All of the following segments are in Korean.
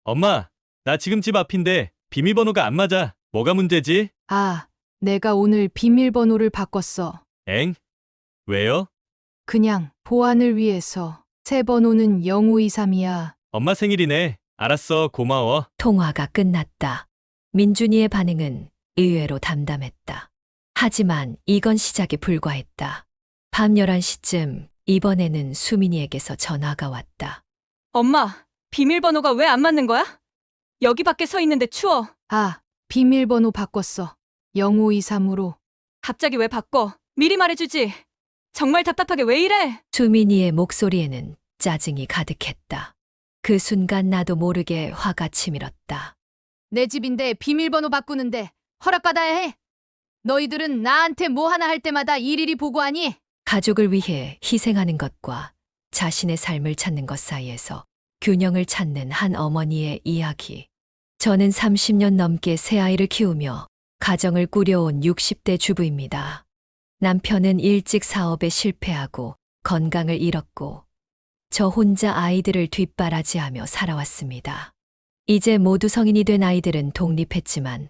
엄마, 나 지금 집 앞인데 비밀번호가 안 맞아. 뭐가 문제지? 아, 내가 오늘 비밀번호를 바꿨어. 엥? 왜요? 그냥 보안을 위해서. 새 번호는 0523이야. 엄마 생일이네. 알았어, 고마워. 통화가 끝났다. 민준이의 반응은 의외로 담담했다. 하지만 이건 시작에 불과했다. 밤 11시쯤 이번에는 수민이에게서 전화가 왔다. 엄마, 비밀번호가 왜 안 맞는 거야? 여기 밖에 서 있는데 추워. 아, 비밀번호 바꿨어. 0523으로. 갑자기 왜 바꿔? 미리 말해주지. 정말 답답하게 왜 이래? 수민이의 목소리에는 짜증이 가득했다. 그 순간 나도 모르게 화가 치밀었다. 내 집인데 비밀번호 바꾸는데 허락받아야 해. 너희들은 나한테 뭐 하나 할 때마다 일일이 보고하니? 가족을 위해 희생하는 것과 자신의 삶을 찾는 것 사이에서 균형을 찾는 한 어머니의 이야기. 저는 30년 넘게 새 아이를 키우며 가정을 꾸려온 60대 주부입니다. 남편은 일찍 사업에 실패하고 건강을 잃었고 저 혼자 아이들을 뒷바라지하며 살아왔습니다. 이제 모두 성인이 된 아이들은 독립했지만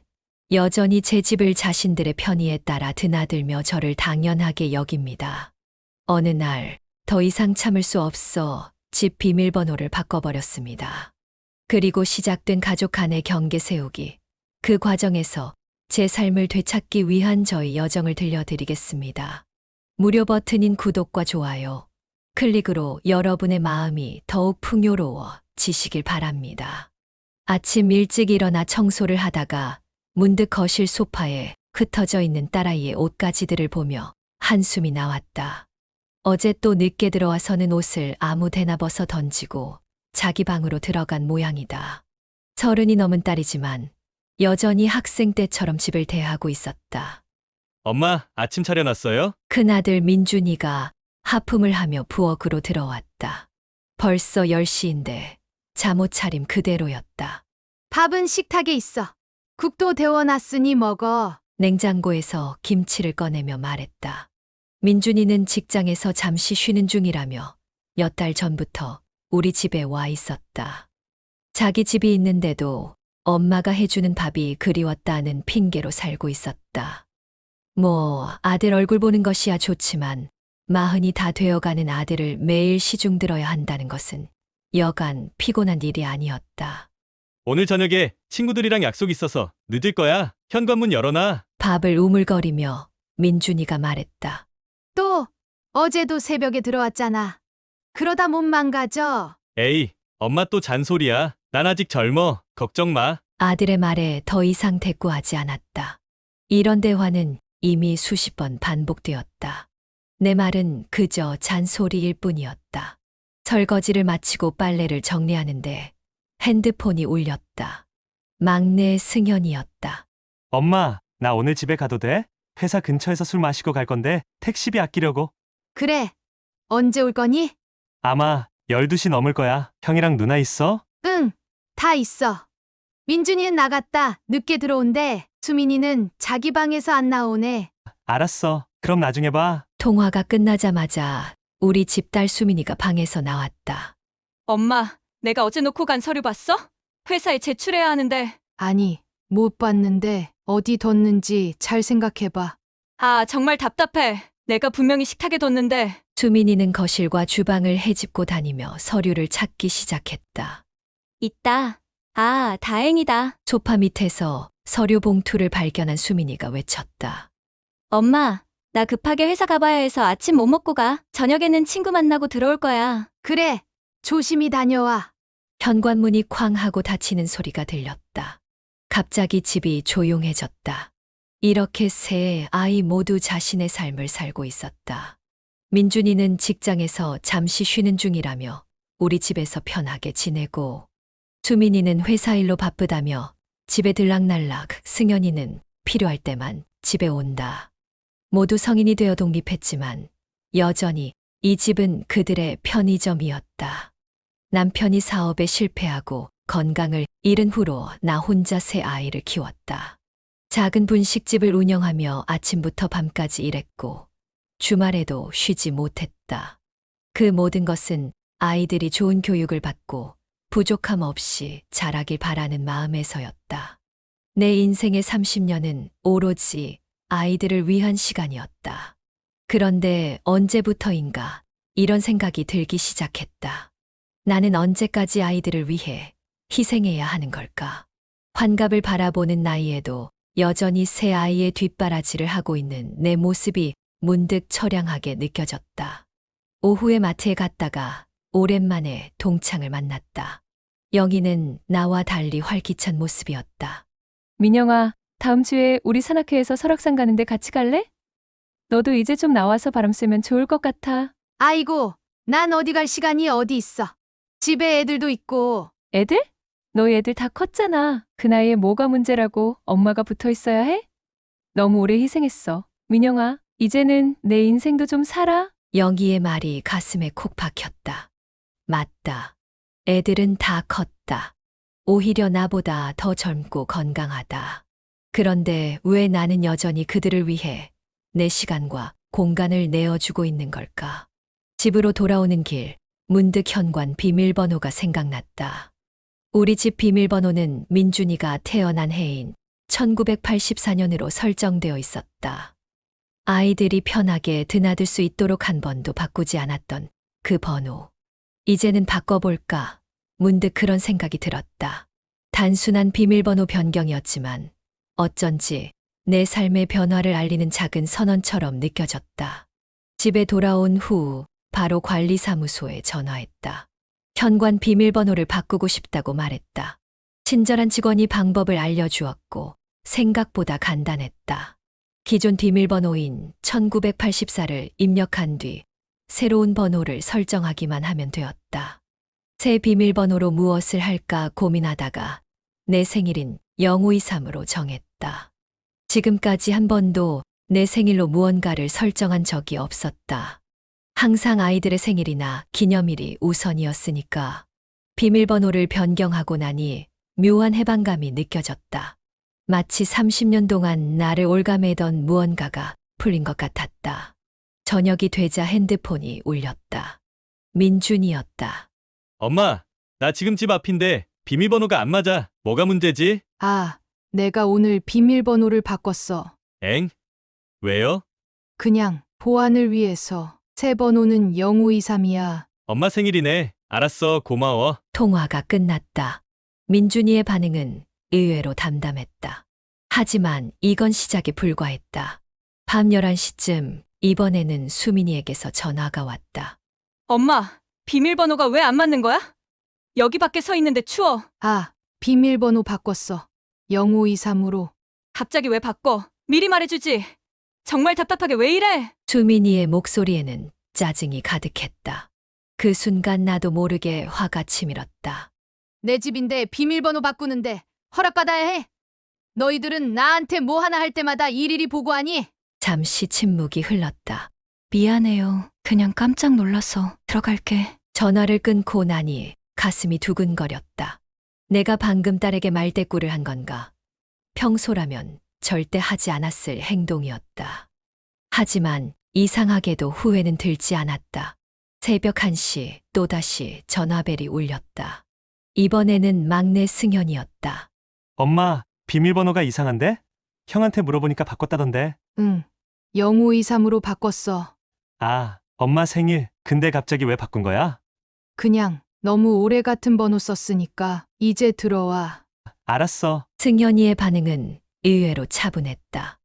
여전히 제 집을 자신들의 편의에 따라 드나들며 저를 당연하게 여깁니다. 어느 날 더 이상 참을 수 없어 집 비밀번호를 바꿔버렸습니다. 그리고 시작된 가족 간의 경계 세우기. 그 과정에서 제 삶을 되찾기 위한 저의 여정을 들려드리겠습니다. 무료 버튼인 구독과 좋아요, 클릭으로 여러분의 마음이 더욱 풍요로워지시길 바랍니다. 아침 일찍 일어나 청소를 하다가 문득 거실 소파에 흩어져 있는 딸아이의 옷가지들을 보며 한숨이 나왔다. 어제 또 늦게 들어와서는 옷을 아무데나 벗어 던지고 자기 방으로 들어간 모양이다. 30이 넘은 딸이지만 여전히 학생 때처럼 집을 대하고 있었다. 엄마, 아침 차려놨어요? 큰아들 민준이가 하품을 하며 부엌으로 들어왔다. 벌써 10시인데 잠옷 차림 그대로였다. 밥은 식탁에 있어. 국도 데워놨으니 먹어. 냉장고에서 김치를 꺼내며 말했다. 민준이는 직장에서 잠시 쉬는 중이라며 몇 달 전부터 우리 집에 와 있었다. 자기 집이 있는데도 엄마가 해주는 밥이 그리웠다는 핑계로 살고 있었다. 아들 얼굴 보는 것이야 좋지만 40이 다 되어가는 아들을 매일 시중 들어야 한다는 것은 여간 피곤한 일이 아니었다. 오늘 저녁에 친구들이랑 약속 있어서 늦을 거야. 현관문 열어놔. 밥을 우물거리며 민준이가 말했다. 또 어제도 새벽에 들어왔잖아. 그러다 몸 망가져. 에이, 엄마 또 잔소리야. 난 아직 젊어. 걱정 마. 아들의 말에 더 이상 대꾸하지 않았다. 이런 대화는 이미 수십 번 반복되었다. 내 말은 그저 잔소리일 뿐이었다. 설거지를 마치고 빨래를 정리하는데 핸드폰이 울렸다. 막내 승현이었다. 엄마, 나 오늘 집에 가도 돼? 회사 근처에서 술 마시고 갈 건데 택시비 아끼려고. 그래. 언제 올 거니? 아마 12시 넘을 거야. 형이랑 누나 있어? 응, 다 있어. 민준이는 나갔다. 늦게 들어온대. 수민이는 자기 방에서 안 나오네. 알았어. 그럼 나중에 봐. 통화가 끝나자마자 우리 집딸 수민이가 방에서 나왔다. 엄마, 내가 어제 놓고 간 서류 봤어? 회사에 제출해야 하는데. 아니, 못 봤는데 어디 뒀는지 잘 생각해봐. 아, 정말 답답해. 내가 분명히 식탁에 뒀는데. 수민이는 거실과 주방을 헤집고 다니며 서류를 찾기 시작했다. 있다. 아, 다행이다. 소파 밑에서 서류 봉투를 발견한 수민이가 외쳤다. 엄마, 나 급하게 회사 가봐야 해서 아침 못 먹고 가. 저녁에는 친구 만나고 들어올 거야. 그래, 조심히 다녀와. 현관문이 쾅 하고 닫히는 소리가 들렸다. 갑자기 집이 조용해졌다. 이렇게 세 아이 모두 자신의 삶을 살고 있었다. 민준이는 직장에서 잠시 쉬는 중이라며 우리 집에서 편하게 지내고, 수민이는 회사 일로 바쁘다며 집에 들락날락, 승현이는 필요할 때만 집에 온다. 모두 성인이 되어 독립했지만 여전히 이 집은 그들의 편의점이었다. 남편이 사업에 실패하고 건강을 잃은 후로 나 혼자 새 아이를 키웠다. 작은 분식집을 운영하며 아침부터 밤까지 일했고 주말에도 쉬지 못했다. 그 모든 것은 아이들이 좋은 교육을 받고 부족함 없이 자라길 바라는 마음에서였다. 내 인생의 30년은 오로지 아이들을 위한 시간이었다. 그런데 언제부터인가 이런 생각이 들기 시작했다. 나는 언제까지 아이들을 위해 희생해야 하는 걸까? 환갑을 바라보는 나이에도 여전히 새 아이의 뒷바라지를 하고 있는 내 모습이 문득 처량하게 느껴졌다. 오후에 마트에 갔다가 오랜만에 동창을 만났다. 영희는 나와 달리 활기찬 모습이었다. 민영아, 다음 주에 우리 산악회에서 설악산 가는데 같이 갈래? 너도 이제 좀 나와서 바람 쐬면 좋을 것 같아. 아이고, 난 어디 갈 시간이 어디 있어. 집에 애들도 있고. 애들? 너희 애들 다 컸잖아. 그 나이에 뭐가 문제라고 엄마가 붙어 있어야 해? 너무 오래 희생했어. 민영아, 이제는 내 인생도 좀 살아. 영희의 말이 가슴에 콕 박혔다. 맞다. 애들은 다 컸다. 오히려 나보다 더 젊고 건강하다. 그런데 왜 나는 여전히 그들을 위해 내 시간과 공간을 내어주고 있는 걸까? 집으로 돌아오는 길, 문득 현관 비밀번호가 생각났다. 우리 집 비밀번호는 민준이가 태어난 해인 1984년으로 설정되어 있었다. 아이들이 편하게 드나들 수 있도록 한 번도 바꾸지 않았던 그 번호. 이제는 바꿔볼까? 문득 그런 생각이 들었다. 단순한 비밀번호 변경이었지만 어쩐지 내 삶의 변화를 알리는 작은 선언처럼 느껴졌다. 집에 돌아온 후 바로 관리사무소에 전화했다. 현관 비밀번호를 바꾸고 싶다고 말했다. 친절한 직원이 방법을 알려주었고 생각보다 간단했다. 기존 비밀번호인 1984를 입력한 뒤 새로운 번호를 설정하기만 하면 되었다. 새 비밀번호로 무엇을 할까 고민하다가 내 생일인 0523으로 정했다. 지금까지 한 번도 내 생일로 무언가를 설정한 적이 없었다. 항상 아이들의 생일이나 기념일이 우선이었으니까 비밀번호를 변경하고 나니 묘한 해방감이 느껴졌다. 마치 30년 동안 나를 올가매던 무언가가 풀린 것 같았다. 저녁이 되자 핸드폰이 울렸다. 민준이었다. 엄마, 나 지금 집 앞인데 비밀번호가 안 맞아. 뭐가 문제지? 아, 내가 오늘 비밀번호를 바꿨어. 엥? 왜요? 그냥 보안을 위해서. 새 번호는 0523이야. 엄마 생일이네. 알았어, 고마워. 통화가 끝났다. 민준이의 반응은 의외로 담담했다. 하지만 이건 시작에 불과했다. 밤 11시쯤 이번에는 수민이에게서 전화가 왔다. 엄마, 비밀번호가 왜 안 맞는 거야? 여기 밖에 서 있는데 추워. 아, 비밀번호 바꿨어. 0523으로. 갑자기 왜 바꿔? 미리 말해주지. 정말 답답하게 왜 이래? 수민이의 목소리에는 짜증이 가득했다. 그 순간 나도 모르게 화가 치밀었다. 내 집인데 비밀번호 바꾸는데 허락받아야 해. 너희들은 나한테 뭐 하나 할 때마다 일일이 보고하니? 잠시 침묵이 흘렀다. 미안해요. 그냥 깜짝 놀라서 들어갈게. 전화를 끊고 나니 가슴이 두근거렸다. 내가 방금 딸에게 말대꾸를 한 건가? 평소라면 절대 하지 않았을 행동이었다. 하지만 이상하게도 후회는 들지 않았다. 새벽 1시 또다시 전화벨이 울렸다. 이번에는 막내 승현이었다. 엄마, 비밀번호가 이상한데? 형한테 물어보니까 바꿨다던데. 응. 0523으로 바꿨어. 아, 엄마 생일. 근데 갑자기 왜 바꾼 거야? 그냥 너무 오래 같은 번호 썼으니까 이제 들어와. 알았어. 승현이의 반응은 의외로 차분했다.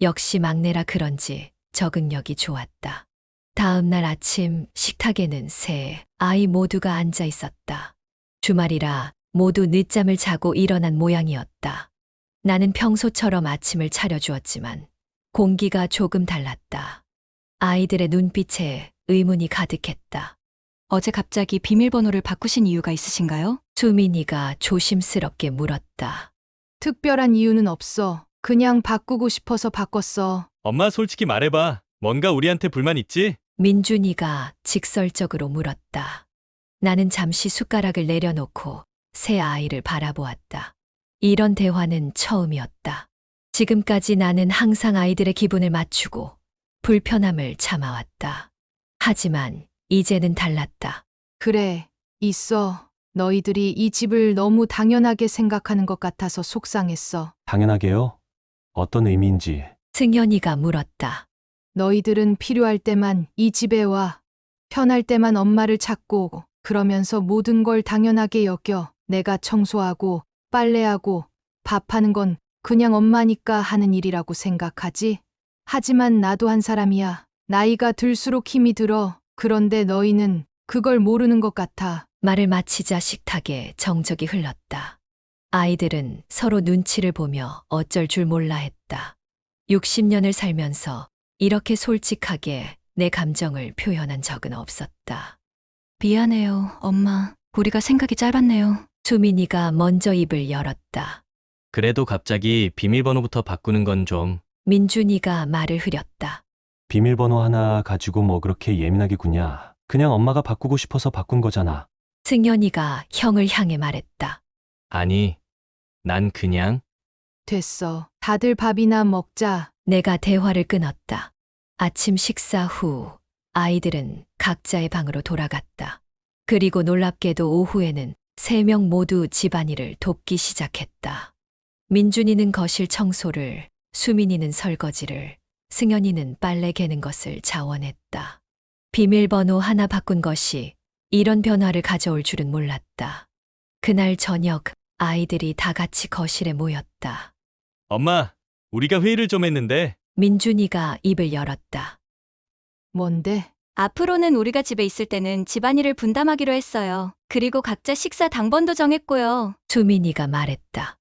역시 막내라 그런지 적응력이 좋았다. 다음 날 아침 식탁에는 세 아이 모두가 앉아 있었다. 주말이라 모두 늦잠을 자고 일어난 모양이었다. 나는 평소처럼 아침을 차려주었지만 공기가 조금 달랐다. 아이들의 눈빛에 의문이 가득했다. 어제 갑자기 비밀번호를 바꾸신 이유가 있으신가요? 수민이가 조심스럽게 물었다. 특별한 이유는 없어. 그냥 바꾸고 싶어서 바꿨어. 엄마 솔직히 말해봐. 뭔가 우리한테 불만 있지? 민준이가 직설적으로 물었다. 나는 잠시 숟가락을 내려놓고 새 아이를 바라보았다. 이런 대화는 처음이었다. 지금까지 나는 항상 아이들의 기분을 맞추고 불편함을 참아왔다. 하지만 이제는 달랐다. 그래, 있어. 너희들이 이 집을 너무 당연하게 생각하는 것 같아서 속상했어. 당연하게요. 어떤 의미인지. 승연이가 물었다. 너희들은 필요할 때만 이 집에 와. 편할 때만 엄마를 찾고 오고, 그러면서 모든 걸 당연하게 여겨. 내가 청소하고 빨래하고 밥하는 건 그냥 엄마니까 하는 일이라고 생각하지. 하지만 나도 한 사람이야. 나이가 들수록 힘이 들어. 그런데 너희는 그걸 모르는 것 같아. 말을 마치자 식탁에 정적이 흘렀다. 아이들은 서로 눈치를 보며 어쩔 줄 몰라 했다. 60년을 살면서 이렇게 솔직하게 내 감정을 표현한 적은 없었다. 미안해요, 엄마. 우리가 생각이 짧았네요. 수민이가 먼저 입을 열었다. 그래도 갑자기 비밀번호부터 바꾸는 건 좀. 민준이가 말을 흐렸다. 비밀번호 하나 가지고 뭐 그렇게 예민하게 구냐. 그냥 엄마가 바꾸고 싶어서 바꾼 거잖아. 승연이가 형을 향해 말했다. 아니, 난 그냥. 됐어. 다들 밥이나 먹자. 내가 대화를 끊었다. 아침 식사 후 아이들은 각자의 방으로 돌아갔다. 그리고 놀랍게도 오후에는 3명 모두 집안일을 돕기 시작했다. 민준이는 거실 청소를, 수민이는 설거지를, 승연이는 빨래 개는 것을 자원했다. 비밀번호 하나 바꾼 것이 이런 변화를 가져올 줄은 몰랐다. 그날 저녁 아이들이 다 같이 거실에 모였다. 엄마, 우리가 회의를 좀 했는데. 민준이가 입을 열었다. 뭔데? 앞으로는 우리가 집에 있을 때는 집안일을 분담하기로 했어요. 그리고 각자 식사 당번도 정했고요. 수민이가 말했다.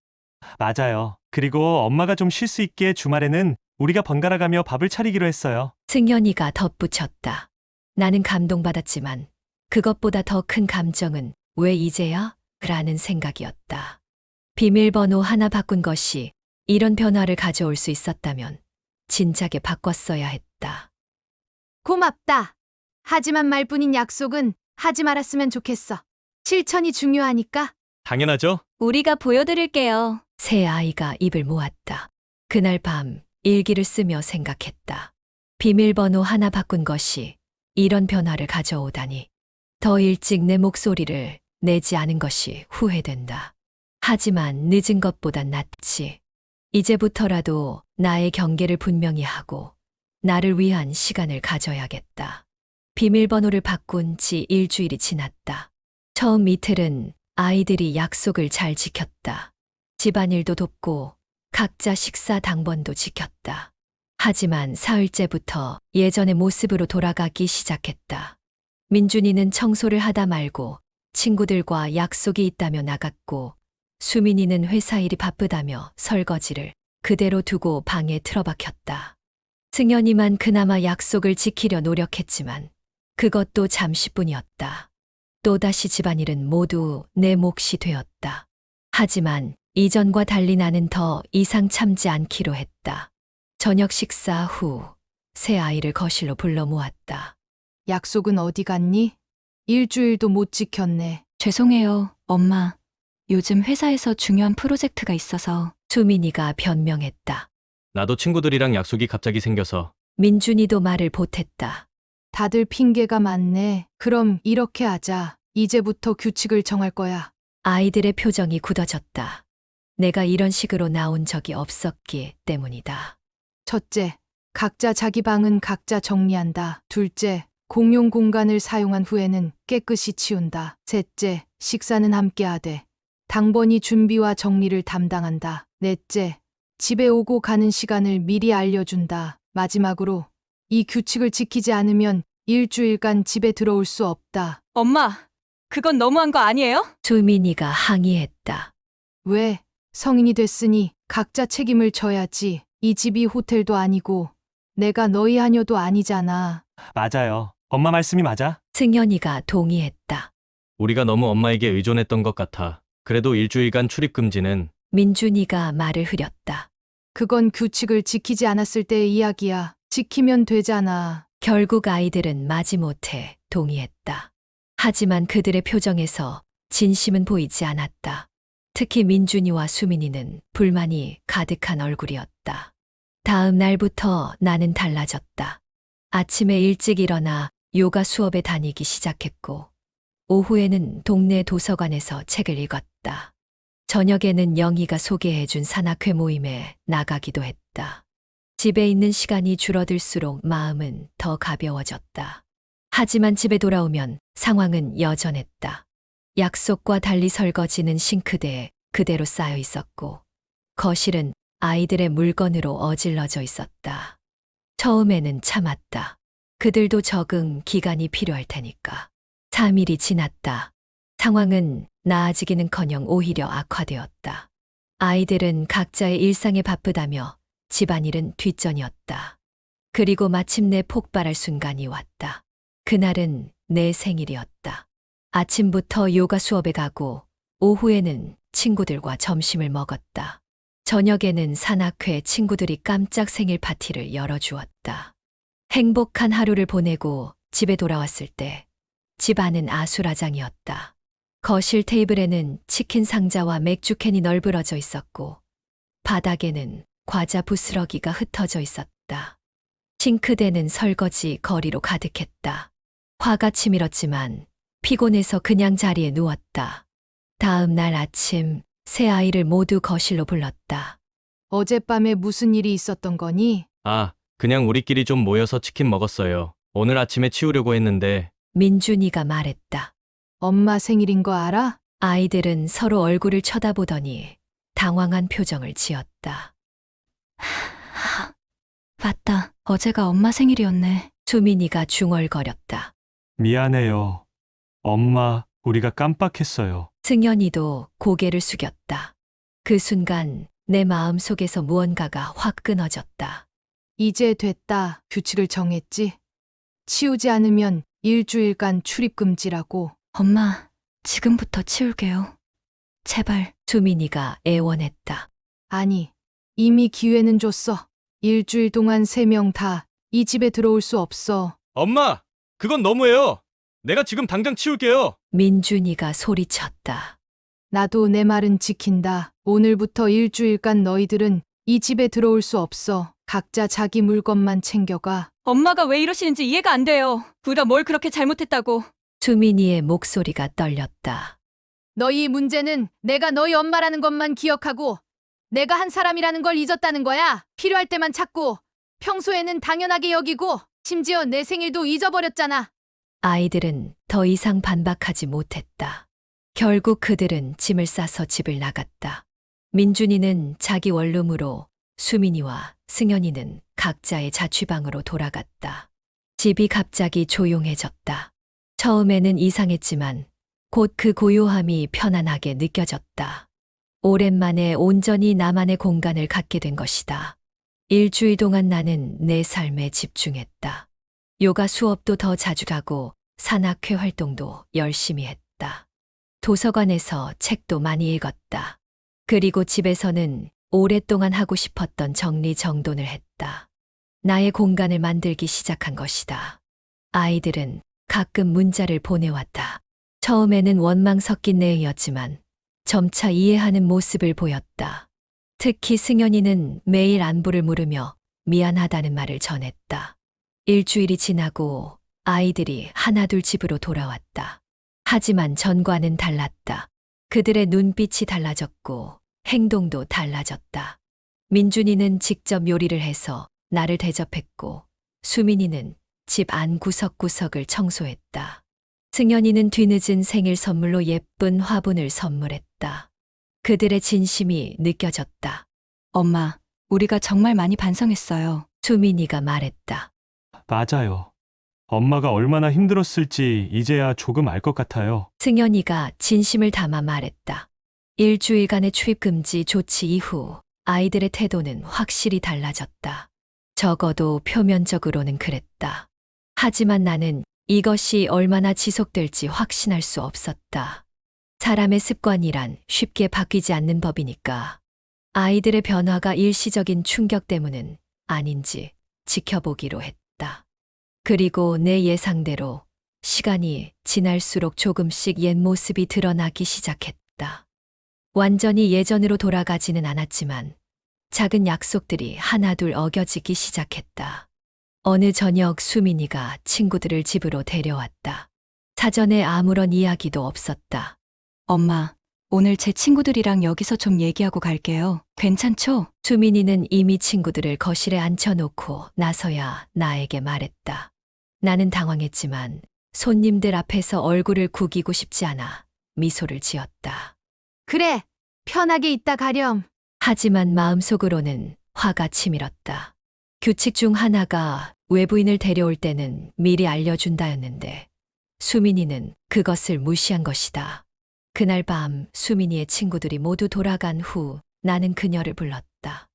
맞아요. 그리고 엄마가 좀 쉴 수 있게 주말에는 우리가 번갈아 가며 밥을 차리기로 했어요. 승연이가 덧붙였다. 나는 감동받았지만 그것보다 더 큰 감정은 왜 이제야? 라는 생각이었다. 비밀번호 하나 바꾼 것이 이런 변화를 가져올 수 있었다면 진작에 바꿨어야 했다. 고맙다. 하지만 말뿐인 약속은 하지 말았으면 좋겠어. 실천이 중요하니까. 당연하죠? 우리가 보여드릴게요. 새 아이가 입을 모았다. 그날 밤 일기를 쓰며 생각했다. 비밀번호 하나 바꾼 것이 이런 변화를 가져오다니. 더 일찍 내 목소리를 내지 않은 것이 후회된다. 하지만 늦은 것보단 낫지. 이제부터라도 나의 경계를 분명히 하고 나를 위한 시간을 가져야겠다. 비밀번호를 바꾼 지 일주일이 지났다. 처음 이틀은 아이들이 약속을 잘 지켰다. 집안일도 돕고 각자 식사 당번도 지켰다. 하지만 사흘째부터 예전의 모습으로 돌아가기 시작했다. 민준이는 청소를 하다 말고 친구들과 약속이 있다며 나갔고, 수민이는 회사 일이 바쁘다며 설거지를 그대로 두고 방에 틀어박혔다. 승연이만 그나마 약속을 지키려 노력했지만 그것도 잠시뿐이었다. 또다시 집안일은 모두 내 몫이 되었다. 하지만 이전과 달리 나는 더 이상 참지 않기로 했다. 저녁 식사 후 새 아이를 거실로 불러 모았다. 약속은 어디 갔니? 일주일도 못 지켰네. 죄송해요, 엄마. 요즘 회사에서 중요한 프로젝트가 있어서. 수민이가 변명했다. 나도 친구들이랑 약속이 갑자기 생겨서. 민준이도 말을 보탰다. 다들 핑계가 많네. 그럼 이렇게 하자. 이제부터 규칙을 정할 거야. 아이들의 표정이 굳어졌다. 내가 이런 식으로 나온 적이 없었기 때문이다. 첫째, 각자 자기 방은 각자 정리한다. 둘째, 공용 공간을 사용한 후에는 깨끗이 치운다. 셋째, 식사는 함께 하되 당번이 준비와 정리를 담당한다. 넷째, 집에 오고 가는 시간을 미리 알려준다. 마지막으로 이 규칙을 지키지 않으면 일주일간 집에 들어올 수 없다. 엄마, 그건 너무한 거 아니에요? 수민이가 항의했다. 왜? 성인이 됐으니 각자 책임을 져야지. 이 집이 호텔도 아니고 내가 너희 하녀도 아니잖아. 맞아요. 엄마 말씀이 맞아. 승연이가 동의했다. 우리가 너무 엄마에게 의존했던 것 같아. 그래도 일주일간 출입 금지는. 민준이가 말을 흐렸다. 그건 규칙을 지키지 않았을 때의 이야기야. 지키면 되잖아. 결국 아이들은 마지못해 동의했다. 하지만 그들의 표정에서 진심은 보이지 않았다. 특히 민준이와 수민이는 불만이 가득한 얼굴이었다. 다음 날부터 나는 달라졌다. 아침에 일찍 일어나 요가 수업에 다니기 시작했고, 오후에는 동네 도서관에서 책을 읽었다. 저녁에는 영희가 소개해준 산악회 모임에 나가기도 했다. 집에 있는 시간이 줄어들수록 마음은 더 가벼워졌다. 하지만 집에 돌아오면 상황은 여전했다. 약속과 달리 설거지는 싱크대에 그대로 쌓여 있었고, 거실은 아이들의 물건으로 어질러져 있었다. 처음에는 참았다. 그들도 적응 기간이 필요할 테니까. 3일이 지났다. 상황은 나아지기는커녕 오히려 악화되었다. 아이들은 각자의 일상에 바쁘다며 집안일은 뒷전이었다. 그리고 마침내 폭발할 순간이 왔다. 그날은 내 생일이었다. 아침부터 요가 수업에 가고 오후에는 친구들과 점심을 먹었다. 저녁에는 산악회 친구들이 깜짝 생일 파티를 열어주었다. 행복한 하루를 보내고 집에 돌아왔을 때 집안은 아수라장이었다. 거실 테이블에는 치킨 상자와 맥주 캔이 널브러져 있었고 바닥에는 과자 부스러기가 흩어져 있었다. 싱크대는 설거지 거리로 가득했다. 화가 치밀었지만 피곤해서 그냥 자리에 누웠다. 다음 날 아침 새 아이를 모두 거실로 불렀다. 어젯밤에 무슨 일이 있었던 거니? 아, 그냥 우리끼리 좀 모여서 치킨 먹었어요. 오늘 아침에 치우려고 했는데. 민준이가 말했다. 엄마 생일인 거 알아? 아이들은 서로 얼굴을 쳐다보더니 당황한 표정을 지었다. 맞다. 어제가 엄마 생일이었네. 수민이가 중얼거렸다. 미안해요. 엄마, 우리가 깜빡했어요. 승연이도 고개를 숙였다. 그 순간 내 마음 속에서 무언가가 확 끊어졌다. 이제 됐다. 규칙을 정했지. 치우지 않으면 일주일간 출입 금지라고. 엄마, 지금부터 치울게요. 제발. 수민이가 애원했다. 아니, 이미 기회는 줬어. 일주일 동안 3명 다 이 집에 들어올 수 없어. 엄마! 그건 너무해요! 내가 지금 당장 치울게요! 민준이가 소리쳤다. 나도 내 말은 지킨다. 오늘부터 일주일간 너희들은 이 집에 들어올 수 없어. 각자 자기 물건만 챙겨가. 엄마가 왜 이러시는지 이해가 안 돼요. 우리가 뭘 그렇게 잘못했다고. 수민이의 목소리가 떨렸다. 너희 문제는 내가 너희 엄마라는 것만 기억하고 내가 한 사람이라는 걸 잊었다는 거야. 필요할 때만 찾고 평소에는 당연하게 여기고 심지어 내 생일도 잊어버렸잖아. 아이들은 더 이상 반박하지 못했다. 결국 그들은 짐을 싸서 집을 나갔다. 민준이는 자기 원룸으로, 수민이와 승연이는 각자의 자취방으로 돌아갔다. 집이 갑자기 조용해졌다. 처음에는 이상했지만 곧 그 고요함이 편안하게 느껴졌다. 오랜만에 온전히 나만의 공간을 갖게 된 것이다. 일주일 동안 나는 내 삶에 집중했다. 요가 수업도 더 자주 가고 산악회 활동도 열심히 했다. 도서관에서 책도 많이 읽었다. 그리고 집에서는 오랫동안 하고 싶었던 정리정돈을 했다. 나의 공간을 만들기 시작한 것이다. 아이들은 가끔 문자를 보내왔다. 처음에는 원망 섞인 내용이었지만 점차 이해하는 모습을 보였다. 특히 승연이는 매일 안부를 물으며 미안하다는 말을 전했다. 일주일이 지나고 아이들이 하나둘 집으로 돌아왔다. 하지만 전과는 달랐다. 그들의 눈빛이 달라졌고 행동도 달라졌다. 민준이는 직접 요리를 해서 나를 대접했고 수민이는 집 안 구석구석을 청소했다. 승연이는 뒤늦은 생일 선물로 예쁜 화분을 선물했다. 그들의 진심이 느껴졌다. 엄마, 우리가 정말 많이 반성했어요. 수민이가 말했다. 맞아요. 엄마가 얼마나 힘들었을지 이제야 조금 알 것 같아요. 승연이가 진심을 담아 말했다. 일주일간의 출입금지 조치 이후 아이들의 태도는 확실히 달라졌다. 적어도 표면적으로는 그랬다. 하지만 나는 이것이 얼마나 지속될지 확신할 수 없었다. 사람의 습관이란 쉽게 바뀌지 않는 법이니까 아이들의 변화가 일시적인 충격 때문은 아닌지 지켜보기로 했다. 그리고 내 예상대로 시간이 지날수록 조금씩 옛 모습이 드러나기 시작했다. 완전히 예전으로 돌아가지는 않았지만 작은 약속들이 하나둘 어겨지기 시작했다. 어느 저녁 수민이가 친구들을 집으로 데려왔다. 사전에 아무런 이야기도 없었다. 엄마, 오늘 제 친구들이랑 여기서 좀 얘기하고 갈게요. 괜찮죠? 수민이는 이미 친구들을 거실에 앉혀놓고 나서야 나에게 말했다. 나는 당황했지만 손님들 앞에서 얼굴을 구기고 싶지 않아 미소를 지었다. 그래, 편하게 있다 가렴. 하지만 마음속으로는 화가 치밀었다. 규칙 중 하나가 외부인을 데려올 때는 미리 알려준다였는데 수민이는 그것을 무시한 것이다. 그날 밤 수민이의 친구들이 모두 돌아간 후 나는 그녀를 불렀다.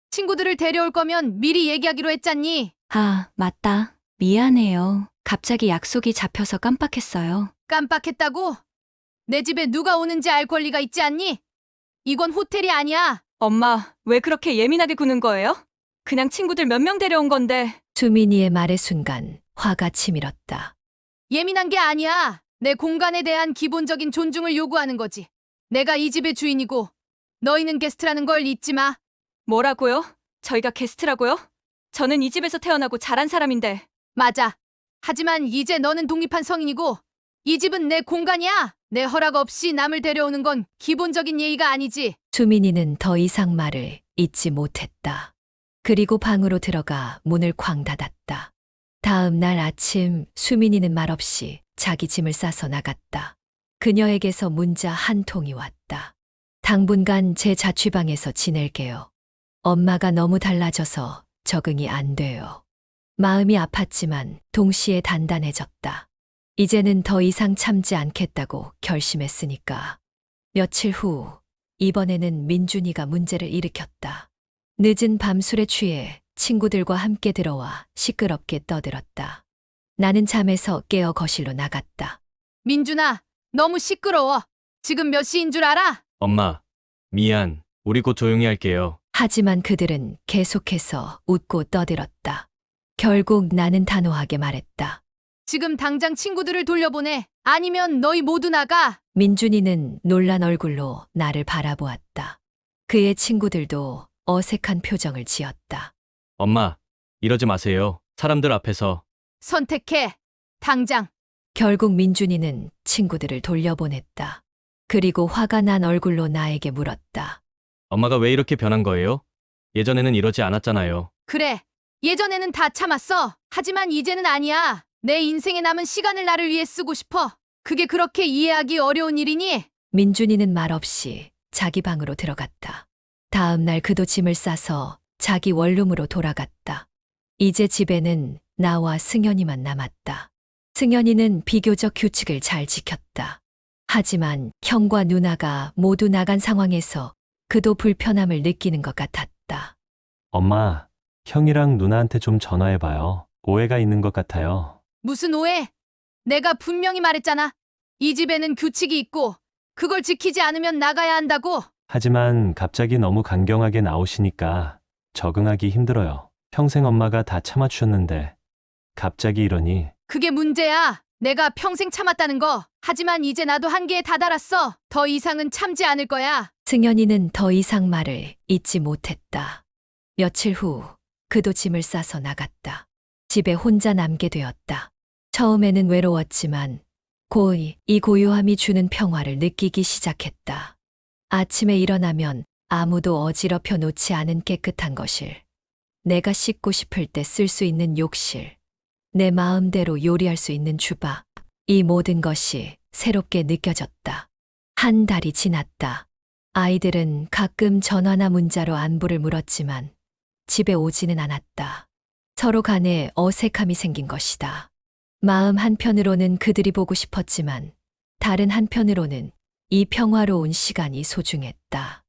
친구들을 데려올 거면 미리 얘기하기로 했잖니. 아, 맞다. 미안해요. 갑자기 약속이 잡혀서 깜빡했어요. 깜빡했다고? 내 집에 누가 오는지 알 권리가 있지 않니? 이건 호텔이 아니야. 엄마, 왜 그렇게 예민하게 구는 거예요? 그냥 친구들 몇 명 데려온 건데. 수민이의 말의 순간 화가 치밀었다. 예민한 게 아니야. 내 공간에 대한 기본적인 존중을 요구하는 거지. 내가 이 집의 주인이고 너희는 게스트라는 걸 잊지 마. 뭐라고요? 저희가 게스트라고요? 저는 이 집에서 태어나고 자란 사람인데. 맞아. 하지만 이제 너는 독립한 성인이고 이 집은 내 공간이야. 내 허락 없이 남을 데려오는 건 기본적인 예의가 아니지. 수민이는 더 이상 말을 잇지 못했다. 그리고 방으로 들어가 문을 쾅 닫았다. 다음 날 아침 수민이는 말없이 자기 짐을 싸서 나갔다. 그녀에게서 문자 한 통이 왔다. 당분간 제 자취방에서 지낼게요. 엄마가 너무 달라져서 적응이 안 돼요. 마음이 아팠지만 동시에 단단해졌다. 이제는 더 이상 참지 않겠다고 결심했으니까. 며칠 후 이번에는 민준이가 문제를 일으켰다. 늦은 밤술에 취해 친구들과 함께 들어와 시끄럽게 떠들었다. 나는 잠에서 깨어 거실로 나갔다. 민준아, 너무 시끄러워. 지금 몇 시인 줄 알아? 엄마, 미안. 우리 곧 조용히 할게요. 하지만 그들은 계속해서 웃고 떠들었다. 결국 나는 단호하게 말했다. 지금 당장 친구들을 돌려보내. 아니면 너희 모두 나가. 민준이는 놀란 얼굴로 나를 바라보았다. 그의 친구들도 어색한 표정을 지었다. 엄마, 이러지 마세요. 사람들 앞에서. 선택해. 당장. 결국 민준이는 친구들을 돌려보냈다. 그리고 화가 난 얼굴로 나에게 물었다. 엄마가 왜 이렇게 변한 거예요? 예전에는 이러지 않았잖아요. 그래. 예전에는 다 참았어. 하지만 이제는 아니야. 내 인생에 남은 시간을 나를 위해 쓰고 싶어. 그게 그렇게 이해하기 어려운 일이니? 민준이는 말없이 자기 방으로 들어갔다. 다음 날 그도 짐을 싸서 자기 원룸으로 돌아갔다. 이제 집에는 나와 승현이만 남았다. 승현이는 비교적 규칙을 잘 지켰다. 하지만 형과 누나가 모두 나간 상황에서 그도 불편함을 느끼는 것 같았다. 엄마, 형이랑 누나한테 좀 전화해봐요. 오해가 있는 것 같아요. 무슨 오해? 내가 분명히 말했잖아. 이 집에는 규칙이 있고 그걸 지키지 않으면 나가야 한다고. 하지만 갑자기 너무 강경하게 나오시니까 적응하기 힘들어요. 평생 엄마가 다 참아주셨는데 갑자기 이러니. 그게 문제야. 내가 평생 참았다는 거. 하지만 이제 나도 한계에 다다랐어. 더 이상은 참지 않을 거야. 승현이는 더 이상 말을 잇지 못했다. 며칠 후 그도 짐을 싸서 나갔다. 집에 혼자 남게 되었다. 처음에는 외로웠지만 고이 이 고요함이 주는 평화를 느끼기 시작했다. 아침에 일어나면 아무도 어지럽혀 놓지 않은 깨끗한 거실. 내가 씻고 싶을 때 쓸 수 있는 욕실. 내 마음대로 요리할 수 있는 주방. 이 모든 것이 새롭게 느껴졌다. 한 달이 지났다. 아이들은 가끔 전화나 문자로 안부를 물었지만 집에 오지는 않았다. 서로 간에 어색함이 생긴 것이다. 마음 한편으로는 그들이 보고 싶었지만 다른 한편으로는 이 평화로운 시간이 소중했다.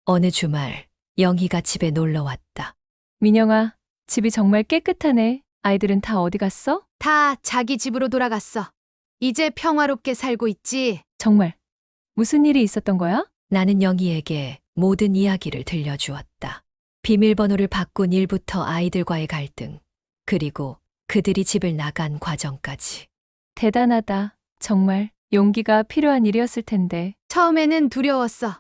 어느 주말 영희가 집에 놀러 왔다. 민영아, 집이 정말 깨끗하네. 아이들은 다 어디 갔어? 다 자기 집으로 돌아갔어. 이제 평화롭게 살고 있지. 정말. 무슨 일이 있었던 거야? 나는 영희에게 모든 이야기를 들려주었다. 비밀번호를 바꾼 일부터 아이들과의 갈등, 그리고 그들이 집을 나간 과정까지. 대단하다. 정말 용기가 필요한 일이었을 텐데. 처음에는 두려웠어.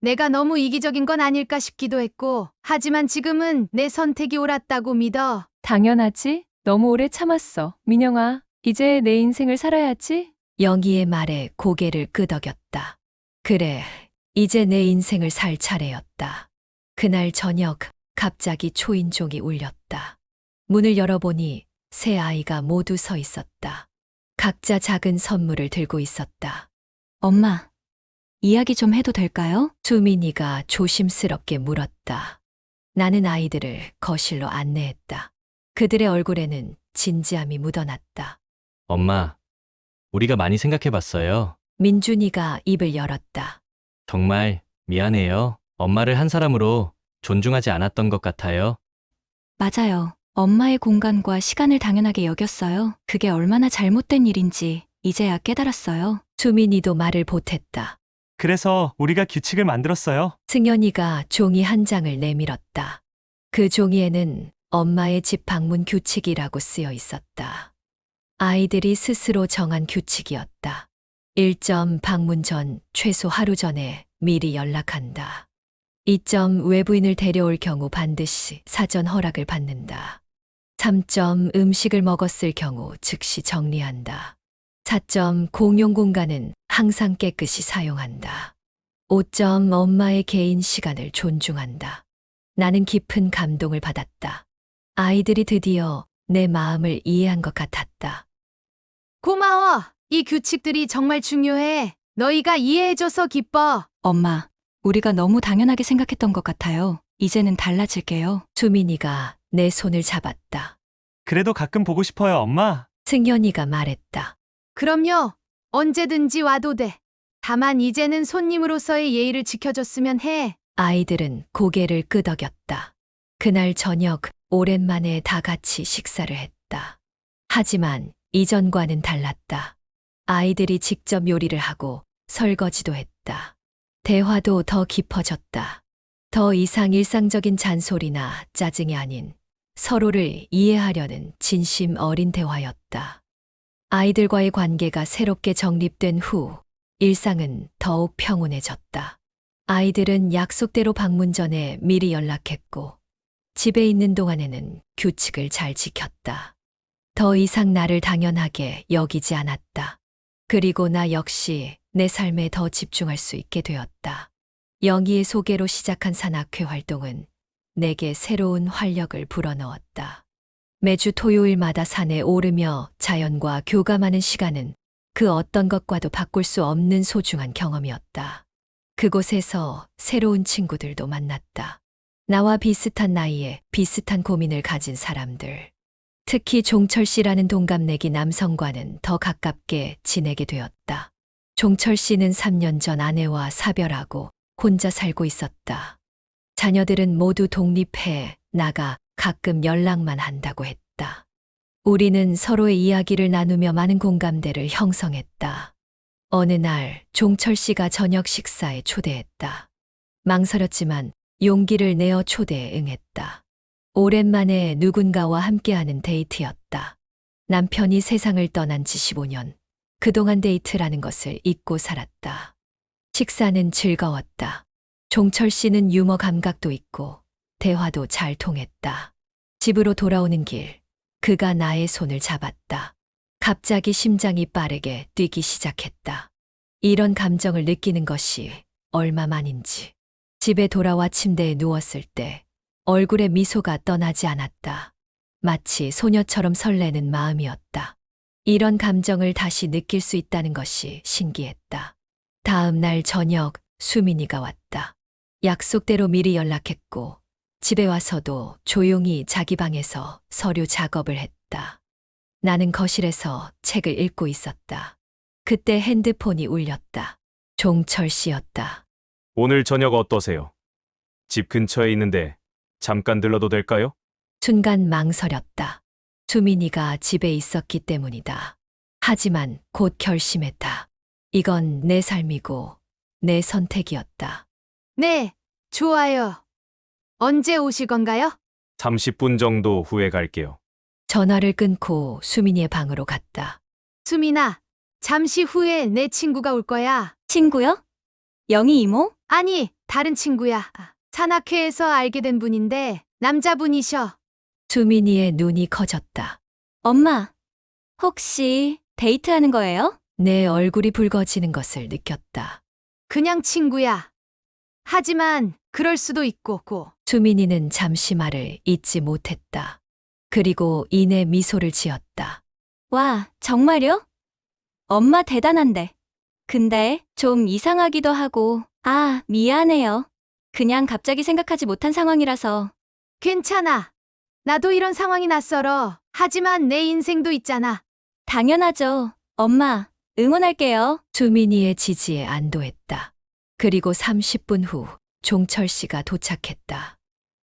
내가 너무 이기적인 건 아닐까 싶기도 했고, 하지만 지금은 내 선택이 옳았다고 믿어. 당연하지. 너무 오래 참았어. 민영아, 이제 내 인생을 살아야지. 영희의 말에 고개를 끄덕였다. 그래, 이제 내 인생을 살 차례였다. 그날 저녁 갑자기 초인종이 울렸다. 문을 열어보니 세 아이가 모두 서 있었다. 각자 작은 선물을 들고 있었다. 엄마, 이야기 좀 해도 될까요? 수민이가 조심스럽게 물었다. 나는 아이들을 거실로 안내했다. 그들의 얼굴에는 진지함이 묻어났다. 엄마, 우리가 많이 생각해봤어요. 민준이가 입을 열었다. 정말 미안해요. 엄마를 한 사람으로 존중하지 않았던 것 같아요. 맞아요. 엄마의 공간과 시간을 당연하게 여겼어요. 그게 얼마나 잘못된 일인지 이제야 깨달았어요. 수민이도 말을 보탰다. 그래서 우리가 규칙을 만들었어요. 승연이가 종이 한 장을 내밀었다. 그 종이에는 엄마의 집 방문 규칙이라고 쓰여 있었다. 아이들이 스스로 정한 규칙이었다. 1점 방문 전 최소 하루 전에 미리 연락한다. 2점 외부인을 데려올 경우 반드시 사전 허락을 받는다. 3점 음식을 먹었을 경우 즉시 정리한다. 4점 공용 공간은 항상 깨끗이 사용한다. 5점 엄마의 개인 시간을 존중한다. 나는 깊은 감동을 받았다. 아이들이 드디어 내 마음을 이해한 것 같았다. 고마워. 이 규칙들이 정말 중요해. 너희가 이해해줘서 기뻐. 엄마, 우리가 너무 당연하게 생각했던 것 같아요. 이제는 달라질게요. 수민이가 내 손을 잡았다. 그래도 가끔 보고 싶어요, 엄마. 승연이가 말했다. 그럼요. 언제든지 와도 돼. 다만 이제는 손님으로서의 예의를 지켜줬으면 해. 아이들은 고개를 끄덕였다. 그날 저녁 오랜만에 다 같이 식사를 했다. 하지만 이전과는 달랐다. 아이들이 직접 요리를 하고 설거지도 했다. 대화도 더 깊어졌다. 더 이상 일상적인 잔소리나 짜증이 아닌 서로를 이해하려는 진심 어린 대화였다. 아이들과의 관계가 새롭게 정립된 후 일상은 더욱 평온해졌다. 아이들은 약속대로 방문 전에 미리 연락했고 집에 있는 동안에는 규칙을 잘 지켰다. 더 이상 나를 당연하게 여기지 않았다. 그리고 나 역시 내 삶에 더 집중할 수 있게 되었다. 영희의 소개로 시작한 산악회 활동은 내게 새로운 활력을 불어넣었다. 매주 토요일마다 산에 오르며 자연과 교감하는 시간은 그 어떤 것과도 바꿀 수 없는 소중한 경험이었다. 그곳에서 새로운 친구들도 만났다. 나와 비슷한 나이에 비슷한 고민을 가진 사람들. 특히 종철 씨라는 동갑내기 남성과는 더 가깝게 지내게 되었다. 종철 씨는 3년 전 아내와 사별하고 혼자 살고 있었다. 자녀들은 모두 독립해 나가 가끔 연락만 한다고 했다. 우리는 서로의 이야기를 나누며 많은 공감대를 형성했다. 어느 날 종철 씨가 저녁 식사에 초대했다. 망설였지만 용기를 내어 초대에 응했다. 오랜만에 누군가와 함께하는 데이트였다. 남편이 세상을 떠난 지 15년. 그동안 데이트라는 것을 잊고 살았다. 식사는 즐거웠다. 종철 씨는 유머 감각도 있고 대화도 잘 통했다. 집으로 돌아오는 길, 그가 나의 손을 잡았다. 갑자기 심장이 빠르게 뛰기 시작했다. 이런 감정을 느끼는 것이 얼마만인지. 집에 돌아와 침대에 누웠을 때 얼굴에 미소가 떠나지 않았다. 마치 소녀처럼 설레는 마음이었다. 이런 감정을 다시 느낄 수 있다는 것이 신기했다. 다음 날 저녁 수민이가 왔다. 약속대로 미리 연락했고 집에 와서도 조용히 자기 방에서 서류 작업을 했다. 나는 거실에서 책을 읽고 있었다. 그때 핸드폰이 울렸다. 종철 씨였다. 오늘 저녁 어떠세요? 집 근처에 있는데 잠깐 들러도 될까요? 순간 망설였다. 수민이가 집에 있었기 때문이다. 하지만 곧 결심했다. 이건 내 삶이고 내 선택이었다. 네, 좋아요. 언제 오실 건가요? 30분 정도 후에 갈게요. 전화를 끊고 수민이의 방으로 갔다. 수민아, 잠시 후에 내 친구가 올 거야. 친구요? 영희 이모? 아니, 다른 친구야. 산악회에서 알게 된 분인데 남자분이셔. 수민이의 눈이 커졌다. 엄마, 혹시 데이트하는 거예요? 내 얼굴이 붉어지는 것을 느꼈다. 그냥 친구야. 하지만 그럴 수도 있고 고. 수민이는 잠시 말을 잇지 못했다. 그리고 이내 미소를 지었다. 와, 정말요? 엄마 대단한데. 근데 좀 이상하기도 하고, 아, 미안해요. 그냥 갑자기 생각하지 못한 상황이라서. 괜찮아. 나도 이런 상황이 낯설어. 하지만 내 인생도 있잖아. 당연하죠. 엄마, 응원할게요. 수민이의 지지에 안도했다. 그리고 30분 후 종철 씨가 도착했다.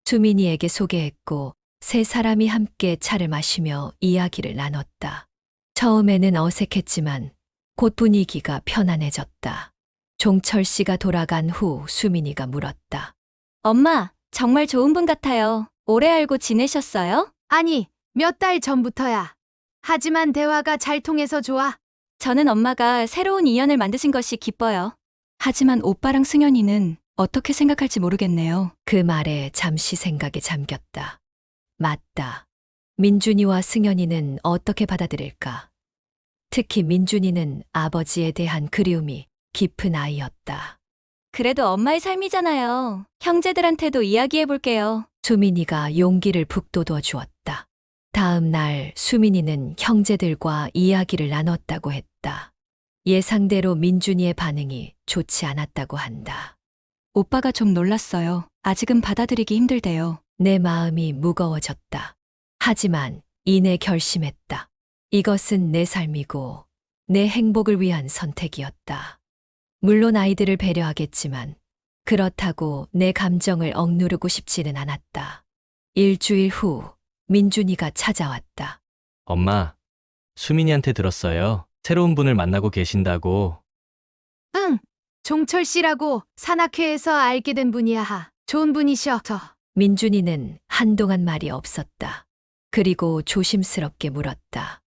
수민이에게 소개했고 세 사람이 함께 차를 마시며 이야기를 나눴다. 처음에는 어색했지만 곧 분위기가 편안해졌다. 종철 씨가 돌아간 후 수민이가 물었다. 엄마, 정말 좋은 분 같아요. 오래 알고 지내셨어요? 아니, 몇 달 전부터야. 하지만 대화가 잘 통해서 좋아. 저는 엄마가 새로운 인연을 만드신 것이 기뻐요. 하지만 오빠랑 승현이는 어떻게 생각할지 모르겠네요. 그 말에 잠시 생각에 잠겼다. 맞다. 민준이와 승현이는 어떻게 받아들일까? 특히 민준이는 아버지에 대한 그리움이 깊은 아이였다. 그래도 엄마의 삶이잖아요. 형제들한테도 이야기해볼게요. 수민이가 용기를 북돋워 주었다. 다음 날 수민이는 형제들과 이야기를 나눴다고 했다. 예상대로 민준이의 반응이 좋지 않았다고 한다. 오빠가 좀 놀랐어요. 아직은 받아들이기 힘들대요. 내 마음이 무거워졌다. 하지만 이내 결심했다. 이것은 내 삶이고 내 행복을 위한 선택이었다. 물론 아이들을 배려하겠지만 그렇다고 내 감정을 억누르고 싶지는 않았다. 일주일 후 민준이가 찾아왔다. 엄마, 수민이한테 들었어요. 새로운 분을 만나고 계신다고. 응. 종철 씨라고 산악회에서 알게 된 분이야. 하. 좋은 분이셔. 민준이는 한동안 말이 없었다. 그리고 조심스럽게 물었다.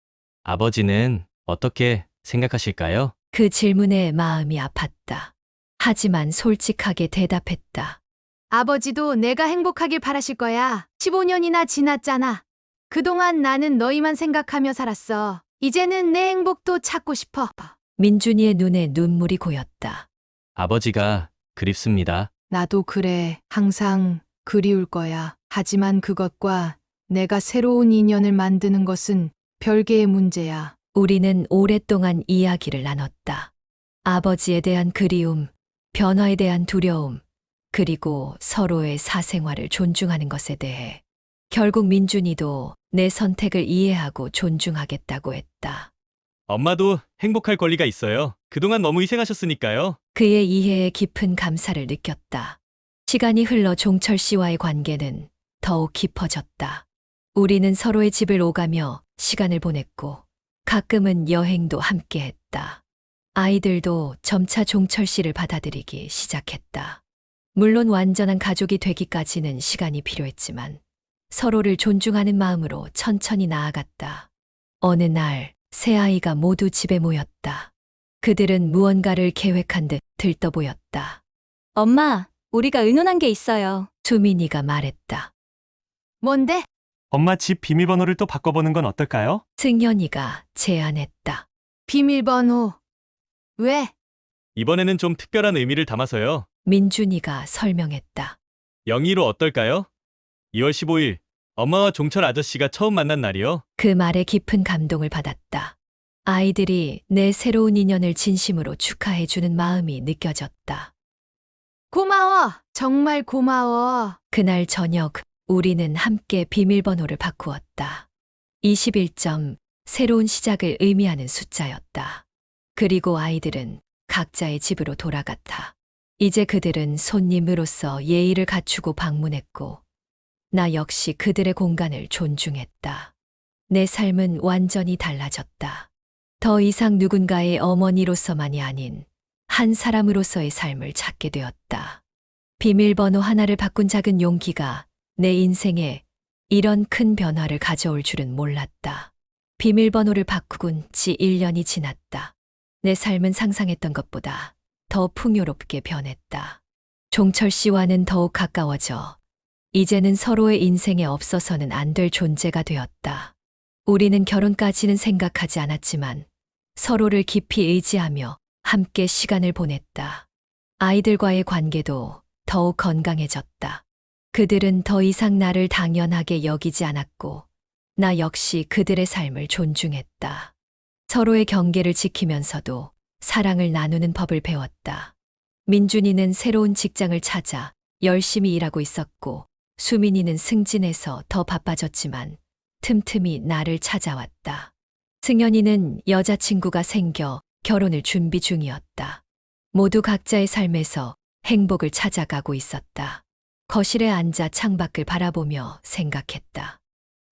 아버지는 어떻게 생각하실까요? 그 질문에 마음이 아팠다. 하지만 솔직하게 대답했다. 아버지도 내가 행복하길 바라실 거야. 15년이나 지났잖아. 그동안 나는 너희만 생각하며 살았어. 이제는 내 행복도 찾고 싶어. 민준이의 눈에 눈물이 고였다. 아버지가 그립습니다. 나도 그래. 항상 그리울 거야. 하지만 그것과 내가 새로운 인연을 만드는 것은 별개의 문제야. 우리는 오랫동안 이야기를 나눴다. 아버지에 대한 그리움, 변화에 대한 두려움, 그리고 서로의 사생활을 존중하는 것에 대해. 결국 민준이도 내 선택을 이해하고 존중하겠다고 했다. 엄마도 행복할 권리가 있어요. 그동안 너무 희생하셨으니까요. 그의 이해에 깊은 감사를 느꼈다. 시간이 흘러 종철 씨와의 관계는 더욱 깊어졌다. 우리는 서로의 집을 오가며 시간을 보냈고 가끔은 여행도 함께 했다. 아이들도 점차 종철 씨를 받아들이기 시작했다. 물론 완전한 가족이 되기까지는 시간이 필요했지만 서로를 존중하는 마음으로 천천히 나아갔다. 어느 날 세 아이가 모두 집에 모였다. 그들은 무언가를 계획한 듯 들떠 보였다. 엄마, 우리가 의논한 게 있어요. 수민이가 말했다. 뭔데? 엄마 집 비밀번호를 또 바꿔보는 건 어떨까요? 승현이가 제안했다. 비밀번호. 왜? 이번에는 좀 특별한 의미를 담아서요. 민준이가 설명했다. 영희로 어떨까요? 2월 15일, 엄마와 종철 아저씨가 처음 만난 날이요. 그 말에 깊은 감동을 받았다. 아이들이 내 새로운 인연을 진심으로 축하해주는 마음이 느껴졌다. 고마워. 정말 고마워. 그날 저녁 우리는 함께 비밀번호를 바꾸었다. 21점, 새로운 시작을 의미하는 숫자였다. 그리고 아이들은 각자의 집으로 돌아갔다. 이제 그들은 손님으로서 예의를 갖추고 방문했고 나 역시 그들의 공간을 존중했다. 내 삶은 완전히 달라졌다. 더 이상 누군가의 어머니로서만이 아닌 한 사람으로서의 삶을 찾게 되었다. 비밀번호 하나를 바꾼 작은 용기가 내 인생에 이런 큰 변화를 가져올 줄은 몰랐다. 비밀번호를 바꾸곤 지 1년이 지났다. 내 삶은 상상했던 것보다 더 풍요롭게 변했다. 종철 씨와는 더욱 가까워져 이제는 서로의 인생에 없어서는 안 될 존재가 되었다. 우리는 결혼까지는 생각하지 않았지만 서로를 깊이 의지하며 함께 시간을 보냈다. 아이들과의 관계도 더욱 건강해졌다. 그들은 더 이상 나를 당연하게 여기지 않았고, 나 역시 그들의 삶을 존중했다. 서로의 경계를 지키면서도 사랑을 나누는 법을 배웠다. 민준이는 새로운 직장을 찾아 열심히 일하고 있었고, 수민이는 승진해서 더 바빠졌지만 틈틈이 나를 찾아왔다. 승현이는 여자친구가 생겨 결혼을 준비 중이었다. 모두 각자의 삶에서 행복을 찾아가고 있었다. 거실에 앉아 창밖을 바라보며 생각했다.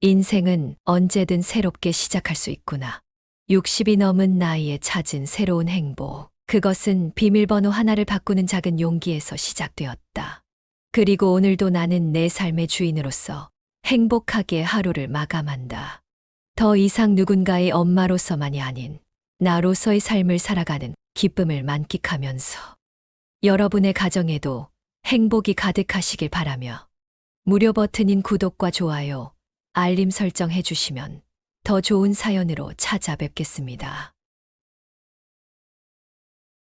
인생은 언제든 새롭게 시작할 수 있구나. 60이 넘은 나이에 찾은 새로운 행복. 그것은 비밀번호 하나를 바꾸는 작은 용기에서 시작되었다. 그리고 오늘도 나는 내 삶의 주인으로서 행복하게 하루를 마감한다. 더 이상 누군가의 엄마로서만이 아닌 나로서의 삶을 살아가는 기쁨을 만끽하면서 여러분의 가정에도 행복이 가득하시길 바라며 무료 버튼인 구독과 좋아요, 알림 설정 해주시면 더 좋은 사연으로 찾아뵙겠습니다.